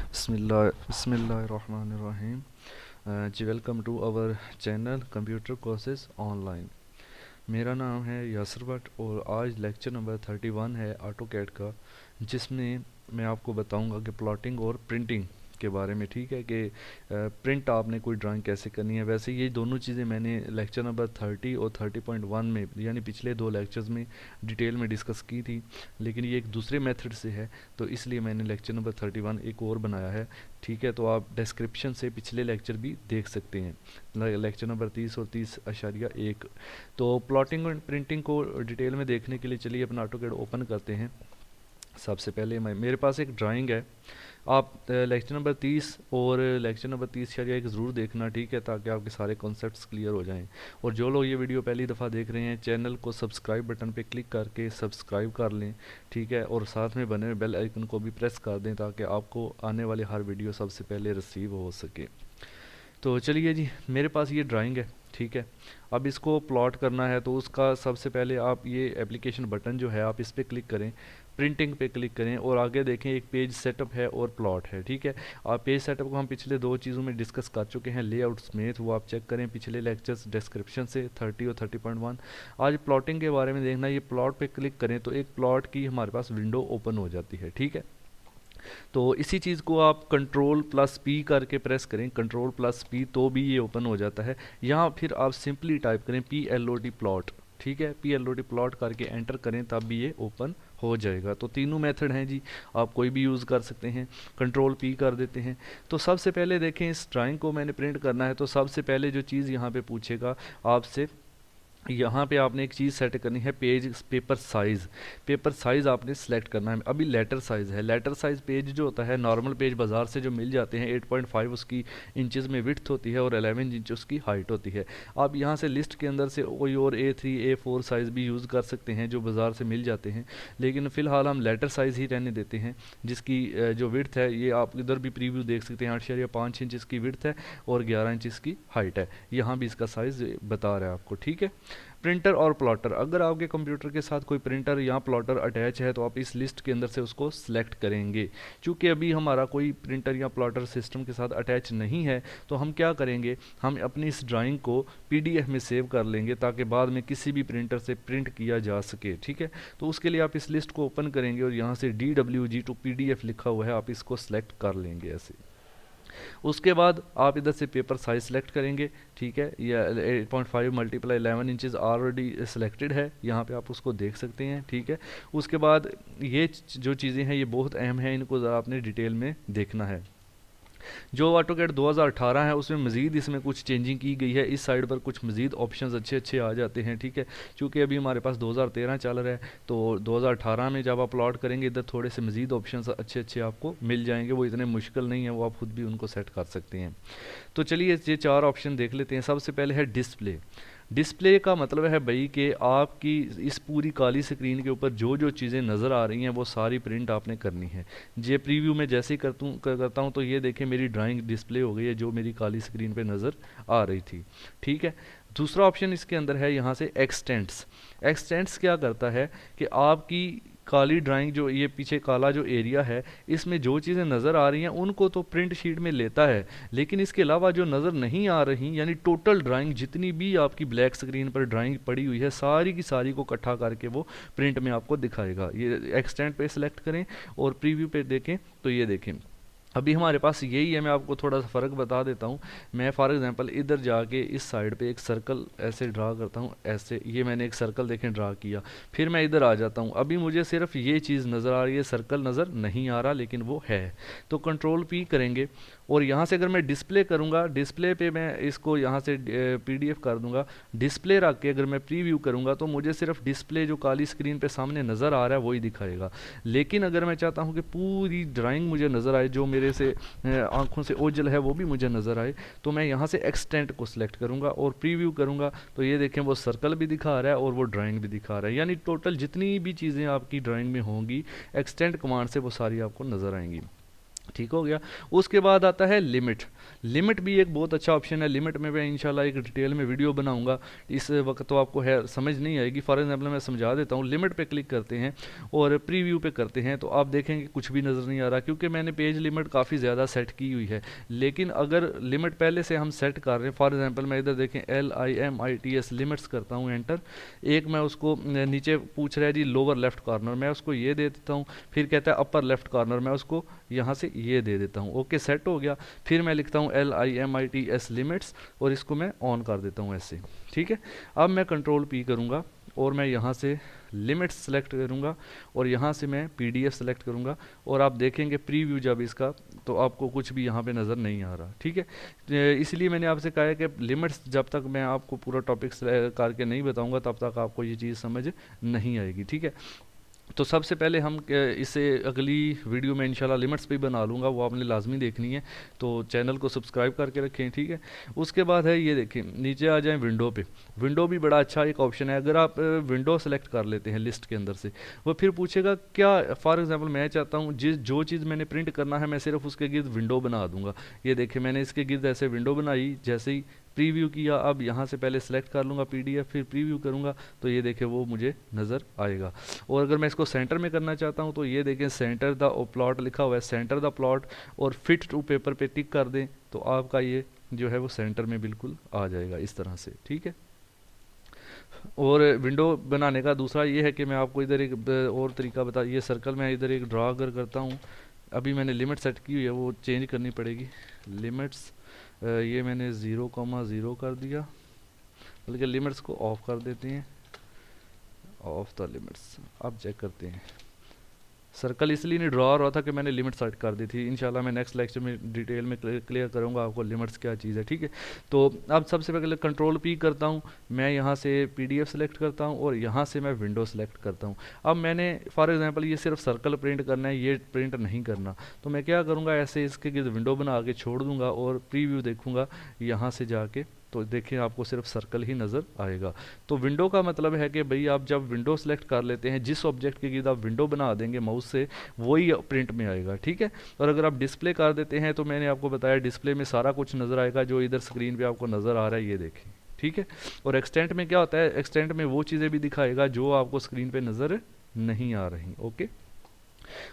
बिस्मिल्लाहिर्रहमानिर्रहीम। जी welcome to our channel computer courses online. मेरा नाम है यासर भट्ट और आज लेक्चर नंबर 31 है ऑटो कैड का, जिसमें मैं आपको बताऊंगा कि प्लॉटिंग और प्रिंटिंग के बारे में। ठीक है कि प्रिंट आपने कोई ड्राइंग कैसे करनी है। वैसे ये दोनों चीज़ें मैंने लेक्चर नंबर 30 और 30.1 में, यानी पिछले दो लेक्चर्स में डिटेल में डिस्कस की थी, लेकिन ये एक दूसरे मेथड से है, तो इसलिए मैंने लेक्चर नंबर 31 एक और बनाया है। ठीक है, तो आप डिस्क्रिप्शन से पिछले लेक्चर भी देख सकते हैं, लेक्चर नंबर 30 और 30.1। तो प्लॉटिंग और प्रिंटिंग को डिटेल में देखने के लिए चलिए अपना ऑटोकैड ओपन करते हैं। सबसे पहले मेरे पास एक ड्राइंग है। आप लेक्चर नंबर 30 और लेक्चर नंबर 30.1 ज़रूर देखना, ठीक है, ताकि आपके सारे कॉन्सेप्ट्स क्लियर हो जाएं। और जो लोग ये वीडियो पहली दफ़ा देख रहे हैं, चैनल को सब्सक्राइब बटन पे क्लिक करके सब्सक्राइब कर लें, ठीक है, और साथ में बने हुए बेल आइकन को भी प्रेस कर दें ताकि आपको आने वाली हर वीडियो सबसे पहले रिसीव हो सके। तो चलिए जी, मेरे पास ये ड्राइंग है, ठीक है। अब इसको प्लॉट करना है तो उसका सबसे पहले आप ये एप्लीकेशन बटन जो है आप इस पर क्लिक करें, प्रिंटिंग पे क्लिक करें और आगे देखें एक पेज सेटअप है और प्लॉट है, ठीक है। आप पेज सेटअप को हम पिछले दो चीज़ों में डिस्कस कर चुके हैं, लेआउट समेत, वो आप चेक करें पिछले लेक्चर्स डिस्क्रिप्शन से 30 और 30.1। आज प्लॉटिंग के बारे में देखना। ये प्लॉट पे क्लिक करें तो एक प्लॉट की हमारे पास विंडो ओपन हो जाती है, ठीक है। तो इसी चीज़ को आप कंट्रोल प्लस पी करके प्रेस करें, कंट्रोल प्लस पी, तो भी ये ओपन हो जाता है। यहाँ फिर आप सिंपली टाइप करें PLOT प्लॉट, ठीक है, PLOT प्लॉट करके एंटर करें, तब भी ये ओपन हो जाएगा। तो तीनों मेथड हैं जी, आप कोई भी यूज़ कर सकते हैं। कंट्रोल पी कर देते हैं। तो सबसे पहले देखें, इस ड्राइंग को मैंने प्रिंट करना है, तो सबसे पहले जो चीज़ यहाँ पे पूछेगा आपसे, यहाँ पे आपने एक चीज़ सेट करनी है, page paper size. Paper size आपने सेलेक्ट करना है। अभी लेटर साइज़ है, लेटर साइज़ पेज जो होता है नॉर्मल पेज बाज़ार से जो मिल जाते हैं, 8.5 उसकी इंचेस में विड्थ होती है और 11 इंच उसकी हाइट होती है। आप यहाँ से लिस्ट के अंदर से कोई और A3 A4 साइज़ भी यूज़ कर सकते हैं जो बाज़ार से मिल जाते हैं, लेकिन फ़िलहाल हम लेटर साइज़ ही रहने देते हैं, जिसकी जो विड्थ है, ये आप इधर भी प्रीव्यू देख सकते हैं, 8.5 इंच इसकी विड्थ है और 11 इंच इसकी हाइट है। यहाँ भी इसका साइज़ बता रहा है आपको, ठीक है। प्रिंटर और प्लॉटर, अगर आपके कंप्यूटर के साथ कोई प्रिंटर या प्लॉटर अटैच है तो आप इस लिस्ट के अंदर से उसको सिलेक्ट करेंगे। चूँकि अभी हमारा कोई प्रिंटर या प्लॉटर सिस्टम के साथ अटैच नहीं है, तो हम क्या करेंगे, हम अपनी इस ड्राइंग को PDF में सेव कर लेंगे ताकि बाद में किसी भी प्रिंटर से प्रिंट किया जा सके, ठीक है। तो उसके लिए आप इस लिस्ट को ओपन करेंगे और यहाँ से DWG to PDF लिखा हुआ है, आप इसको सिलेक्ट कर लेंगे ऐसे। उसके बाद आप इधर से पेपर साइज सेलेक्ट करेंगे, ठीक है। ये 8.5 मल्टीप्लाई 11 इंचेस ऑलरेडी सिलेक्टेड है, यहाँ पे आप उसको देख सकते हैं, ठीक है। उसके बाद ये जो चीज़ें हैं ये बहुत अहम है, इनको ज़रा आपने डिटेल में देखना है। जो ऑटोकैड 2018 है उसमें मज़ीद इसमें कुछ चेंजिंग की गई है, इस साइड पर कुछ मज़ीद ऑप्शंस अच्छे अच्छे आ जाते हैं, ठीक है। चूँकि अभी हमारे पास 2013 चल रहा है, तो 2018 में जब आप प्लॉट करेंगे इधर थोड़े से मज़ीद ऑप्शंस अच्छे अच्छे आपको मिल जाएंगे। वो इतने मुश्किल नहीं है, वो आप खुद भी उनको सेट कर सकते हैं। तो चलिए ये चार ऑप्शन देख लेते हैं। सबसे पहले है डिस्प्ले। डिस्प्ले का मतलब है भाई कि आपकी इस पूरी काली स्क्रीन के ऊपर जो जो चीज़ें नज़र आ रही हैं वो सारी प्रिंट आपने करनी है। ये प्रीव्यू में जैसे ही करता हूँ तो ये देखें मेरी ड्राइंग डिस्प्ले हो गई है जो मेरी काली स्क्रीन पे नज़र आ रही थी, ठीक है। दूसरा ऑप्शन इसके अंदर है यहाँ से एक्सटेंट्स। एक्सटेंट्स क्या करता है कि आपकी काली ड्राइंग, जो ये पीछे काला जो एरिया है, इसमें जो चीज़ें नज़र आ रही हैं उनको तो प्रिंट शीट में लेता है, लेकिन इसके अलावा जो नज़र नहीं आ रही, यानी टोटल ड्राइंग जितनी भी आपकी ब्लैक स्क्रीन पर ड्राइंग पड़ी हुई है सारी की सारी को इकट्ठा करके वो प्रिंट में आपको दिखाएगा। ये एक्सटेंड पे सेलेक्ट करें और प्रीव्यू पे देखें तो ये देखें अभी हमारे पास यही है। मैं आपको थोड़ा सा फ़र्क बता देता हूँ। मैं फॉर एग्जांपल इधर जाके इस साइड पे एक सर्कल ऐसे ड्रा करता हूँ, ऐसे, ये मैंने एक सर्कल देखें ड्रा किया, फिर मैं इधर आ जाता हूँ। अभी मुझे सिर्फ ये चीज़ नज़र आ रही है, सर्कल नज़र नहीं आ रहा, लेकिन वो है। तो कंट्रोल P करेंगे और यहाँ से अगर मैं डिस्प्ले करूँगा, डिस्प्ले पे मैं इसको यहाँ से PDF कर दूँगा, डिस्प्ले रख के अगर मैं प्रीव्यू करूँगा तो मुझे सिर्फ डिस्प्ले जो काली स्क्रीन पे सामने नज़र आ रहा है वही दिखाएगा। लेकिन अगर मैं चाहता हूँ कि पूरी ड्राइंग मुझे नज़र आए, जो मेरे से आँखों से ओझल है वो भी मुझे नज़र आए, तो मैं यहाँ से एक्सटेंट को सिलेक्ट करूँगा और प्रीव्यू करूँगा तो ये देखें वो सर्कल भी दिखा रहा है और वो ड्राइंग भी दिखा रहा है। यानी टोटल जितनी भी चीज़ें आपकी ड्राइंग में होंगी एक्सटेंट कमांड से वो सारी आपको नज़र आएंगी। ठीक हो गया। उसके बाद आता है लिमिट। लिमिट भी एक बहुत अच्छा ऑप्शन है। लिमिट में मैं इंशाल्लाह एक डिटेल में वीडियो बनाऊंगा, इस वक्त तो आपको है समझ नहीं आएगी। फॉर एग्जांपल मैं समझा देता हूँ। लिमिट पे क्लिक करते हैं और प्रीव्यू पे करते हैं तो आप देखेंगे कुछ भी नज़र नहीं आ रहा, क्योंकि मैंने पेज लिमिट काफ़ी ज़्यादा सेट की हुई है। लेकिन अगर लिमिट पहले से हम सेट कर रहे हैं, फॉर एग्जाम्पल मैं इधर देखें LIMITS लिमिट्स करता हूँ एंटर, एक मैं उसको नीचे पूछ रहा है जी लोअर लेफ्ट कॉर्नर, मैं उसको ये दे देता हूँ। फिर कहता है अपर लेफ्ट कॉर्नर, मैं उसको यहाँ से ये दे देता हूँ। ओके, सेट हो गया। फिर मैं लिखता हूँ LIMITS लिमिट्स और इसको मैं ऑन कर देता हूँ ऐसे। ठीक है, अब मैं कंट्रोल P करूँगा और मैं यहाँ से लिमिट्स सेलेक्ट करूँगा और यहाँ से मैं PDF सेलेक्ट करूँगा और आप देखेंगे प्रीव्यू जब इसका, तो आपको कुछ भी यहाँ पे नज़र नहीं आ रहा। ठीक है, इसलिए मैंने आपसे कहा है कि लिमिट्स जब तक मैं आपको पूरा टॉपिक करके नहीं बताऊँगा तब तक आपको ये चीज़ समझ नहीं आएगी। ठीक है, तो सबसे पहले हम इसे अगली वीडियो में इंशाल्लाह लिमिट्स पे बना लूँगा, वो आपने लाजमी देखनी है, तो चैनल को सब्सक्राइब करके रखें। ठीक है, उसके बाद है ये देखें, नीचे आ जाएं विंडो पे। विंडो भी बड़ा अच्छा एक ऑप्शन है। अगर आप विंडो सेलेक्ट कर लेते हैं लिस्ट के अंदर से, वो फिर पूछेगा क्या, फॉर एग्जांपल मैं चाहता हूँ जो चीज़ मैंने प्रिंट करना है मैं सिर्फ उसके गिर्द विंडो बना दूंगा। ये देखें मैंने इसके गिर्द ऐसे विंडो बनाई, जैसे ही प्रीव्यू किया, अब यहाँ से पहले सेलेक्ट कर लूँगा PDF, फिर प्रीव्यू करूँगा तो ये देखें वो मुझे नज़र आएगा। और अगर मैं इसको सेंटर में करना चाहता हूँ तो ये देखें सेंटर द प्लॉट लिखा हुआ है, सेंटर द प्लॉट, और फिट टू पेपर पे टिक कर दें तो आपका ये जो है वो सेंटर में बिल्कुल आ जाएगा इस तरह से। ठीक है, और विंडो बनाने का दूसरा ये है कि मैं आपको इधर एक और तरीका बता, ये सर्कल मैं इधर एक ड्रा अगर करता हूँ, अभी मैंने लिमिट सेट की हुई है वो चेंज करनी पड़ेगी। लिमिट्स ये मैंने 0,0 कर दिया, बल्कि लिमिट्स को ऑफ कर देते हैं, ऑफ द लिमिट्स। अब चेक करते हैं, सर्कल इसलिए नहीं ड्रॉ हो रहा था कि मैंने लिमिट सेट कर दी थी। इंशाल्लाह मैं नेक्स्ट लेक्चर में डिटेल में क्लियर करूंगा आपको लिमिट्स क्या चीज़ है। ठीक है, तो अब सबसे पहले कंट्रोल P करता हूं, मैं यहां से PDF सेलेक्ट करता हूं और यहां से मैं विंडो सेलेक्ट करता हूं। अब मैंने फॉर एग्जांपल ये सिर्फ सर्कल प्रिंट करना है, ये प्रिंट नहीं करना, तो मैं क्या करूँगा, ऐसे इसके गिर्द विंडो बना के छोड़ दूँगा और प्रीव्यू देखूँगा यहाँ से जाके, तो देखिए आपको सिर्फ सर्कल ही नज़र आएगा। तो विंडो का मतलब है कि भाई आप जब विंडो सेलेक्ट कर लेते हैं, जिस ऑब्जेक्ट के गिर्द आप विंडो बना देंगे माउस से, वही प्रिंट में आएगा। ठीक है, और अगर आप डिस्प्ले कर देते हैं तो मैंने आपको बताया डिस्प्ले में सारा कुछ नज़र आएगा जो इधर स्क्रीन पे आपको नज़र आ रहा है, ये देखें। ठीक है, और एक्सटेंट में क्या होता है, एक्सटेंट में वो चीज़ें भी दिखाएगा जो आपको स्क्रीन पे नज़र नहीं आ रही। ओके,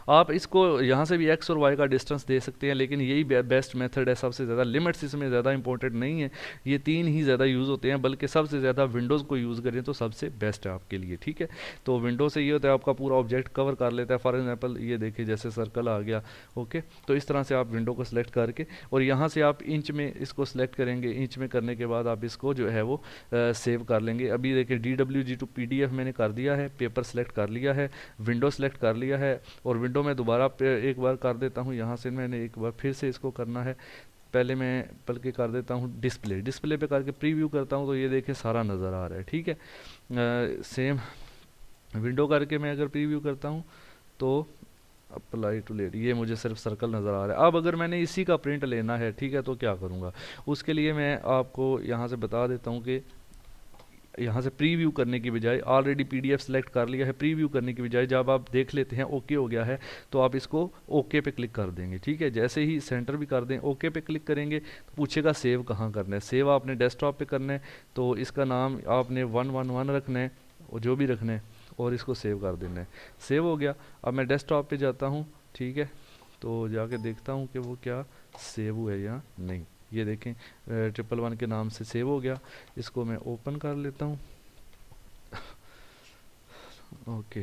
आप इसको यहाँ से भी X और Y का डिस्टेंस दे सकते हैं, लेकिन यही बेस्ट मेथड है सबसे ज़्यादा। लिमिट्स इसमें ज़्यादा इंपॉर्टेंट नहीं है, ये तीन ही ज़्यादा यूज़ होते हैं, बल्कि सबसे ज़्यादा विंडोज़ को यूज़ करें तो सबसे बेस्ट है आपके लिए। ठीक है, तो विंडो से ये होता है आपका पूरा ऑब्जेक्ट कवर कर लेता है। फॉर एग्जाम्पल ये देखिए जैसे सर्कल आ गया। ओके, तो इस तरह से आप विंडो को सिलेक्ट करके और यहाँ से आप इंच में इसको सिलेक्ट करेंगे। इंच में करने के बाद आप इसको जो है वो सेव कर लेंगे। अभी देखिए DWG to PDF मैंने कर दिया है, पेपर सेलेक्ट कर लिया है, विंडो सेलेक्ट कर लिया है, और विंडो में दोबारा एक बार कर देता हूँ। यहाँ से मैंने एक बार फिर से इसको करना है, पहले मैं बल्कि कर देता हूँ डिस्प्ले पे करके प्रीव्यू करता हूँ तो ये देखें सारा नज़र आ रहा है। ठीक है, सेम विंडो करके मैं अगर प्रीव्यू करता हूँ तो अप्लाई टू लेट, ये मुझे सिर्फ सर्कल नज़र आ रहा है। अब अगर मैंने इसी का प्रिंट लेना है, ठीक है, तो क्या करूँगा, उसके लिए मैं आपको यहाँ से बता देता हूँ कि यहाँ से प्रीव्यू करने की बजाय, ऑलरेडी PDF सेलेक्ट कर लिया है, प्रीव्यू करने की बजाय जब आप देख लेते हैं ओके हो गया है तो आप इसको ओके पे क्लिक कर देंगे। ठीक है, जैसे ही सेंटर भी कर दें, ओके पे क्लिक करेंगे तो पूछेगा सेव कहाँ करना है। सेव आपने डेस्कटॉप पे करना है, तो इसका नाम आपने 111 रखना है और जो भी रखना है, और इसको सेव कर देना है। सेव हो गया। अब मैं डेस्कटॉप पे जाता हूँ, ठीक है, तो जाके देखता हूँ कि वो क्या सेव हुआ है या नहीं। ये देखें 111 के नाम से सेव हो गया। इसको मैं ओपन कर लेता हूँ। ओके,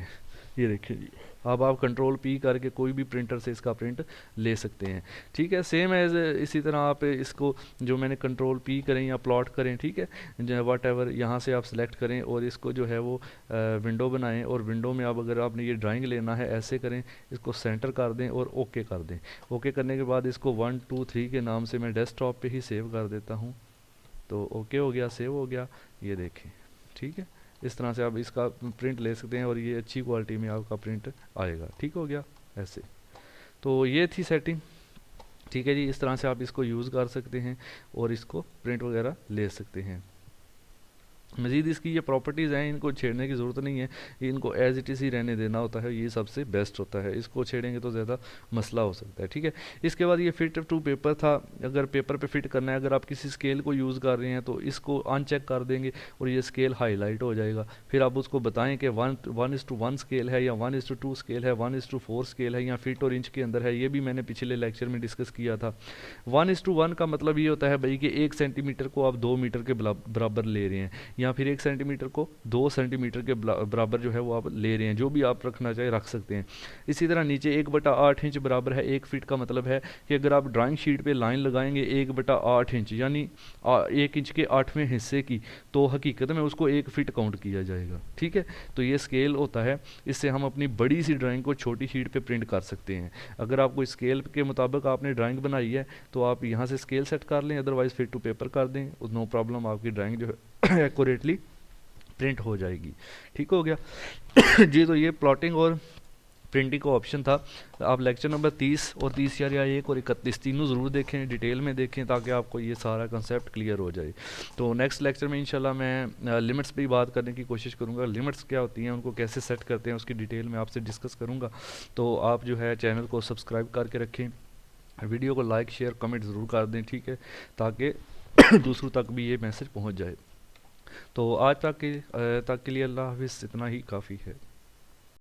ये देखिए अब आप कंट्रोल P करके कोई भी प्रिंटर से इसका प्रिंट ले सकते हैं। ठीक है, सेम एज इसी तरह आप इसको जो मैंने कंट्रोल P करें या प्लॉट करें, ठीक है, वट एवर, यहाँ से आप सेलेक्ट करें और इसको जो है वो विंडो बनाएं, और विंडो में आप अगर आपने ये ड्राइंग लेना है ऐसे करें, इसको सेंटर कर दें और ओके कर दें। ओके करने के बाद इसको 1 2 3 के नाम से मैं डेस्कटॉप पे ही सेव कर देता हूँ, तो ओके हो गया, सेव हो गया। ये देखें, ठीक है, इस तरह से आप इसका प्रिंट ले सकते हैं और ये अच्छी क्वालिटी में आपका प्रिंट आएगा। ठीक हो गया ऐसे। तो ये थी सेटिंग। ठीक है जी, इस तरह से आप इसको यूज़ कर सकते हैं और इसको प्रिंट वगैरह ले सकते हैं। मज़ीद इसकी ये प्रॉपर्टीज़ हैं, इनको छेड़ने की ज़रूरत नहीं है, इनको एज इट इज़ ही रहने देना होता है, ये सबसे बेस्ट होता है। इसको छेड़ेंगे तो ज़्यादा मसला हो सकता है, ठीक है। इसके बाद ये फिट टू पेपर था। अगर पेपर पे फिट करना है, अगर आप किसी स्केल को यूज़ कर रहे हैं तो इसको अनचेक कर देंगे और ये स्केल हाईलाइट हो जाएगा। फिर आप उसको बताएं कि 1:1 स्केल है या 1:2 स्केल है, 1:4 स्केल है या फीट और इंच के अंदर है। ये भी मैंने पिछले लेक्चर में डिस्कस किया था। 1:1 का मतलब ये होता है भाई कि 1 सेंटीमीटर को आप 2 मीटर के बराबर ले रहे हैं, या फिर 1 सेंटीमीटर को 2 सेंटीमीटर के बराबर जो है वो आप ले रहे हैं। जो भी आप रखना चाहे रख सकते हैं। इसी तरह नीचे 1/8 इंच बराबर है 1 फीट का मतलब है कि अगर आप ड्राइंग शीट पे लाइन लगाएंगे 1/8 इंच यानी 1 इंच के 8वें हिस्से की, तो हकीकत में उसको 1 फीट काउंट किया जाएगा, ठीक है। तो ये स्केल होता है, इससे हम अपनी बड़ी सी ड्राइंग को छोटी शीट पे प्रिंट कर सकते हैं। अगर आपको स्केल के मुताबिक आपने ड्राइंग बनाई है तो आप यहाँ से स्केल सेट कर लें, अदरवाइज़ फिट टू पेपर कर दें, नो प्रॉब्लम, आपकी ड्राइंग जो है एक्यूरेटली प्रिंट हो जाएगी। ठीक हो गया जी। तो ये प्लॉटिंग और प्रिंटिंग का ऑप्शन था। आप लेक्चर नंबर 30 और 30 या 1 और 31 तीनों ज़रूर देखें, डिटेल में देखें, ताकि आपको ये सारा कंसेप्ट क्लियर हो जाए। तो नेक्स्ट लेक्चर में इंशाल्लाह मैं लिमिट्स पे ही बात करने की कोशिश करूँगा। लिमिट्स क्या होती हैं, उनको कैसे सेट करते हैं, उसकी डिटेल में आपसे डिस्कस करूँगा। तो आप जो है चैनल को सब्सक्राइब करके रखें, वीडियो को लाइक शेयर कमेंट ज़रूर कर दें, ठीक है, ताकि दूसरों तक भी ये मैसेज पहुँच जाए। तो आज तक के लिए अल्लाह हाफिज़, इतना ही काफ़ी है।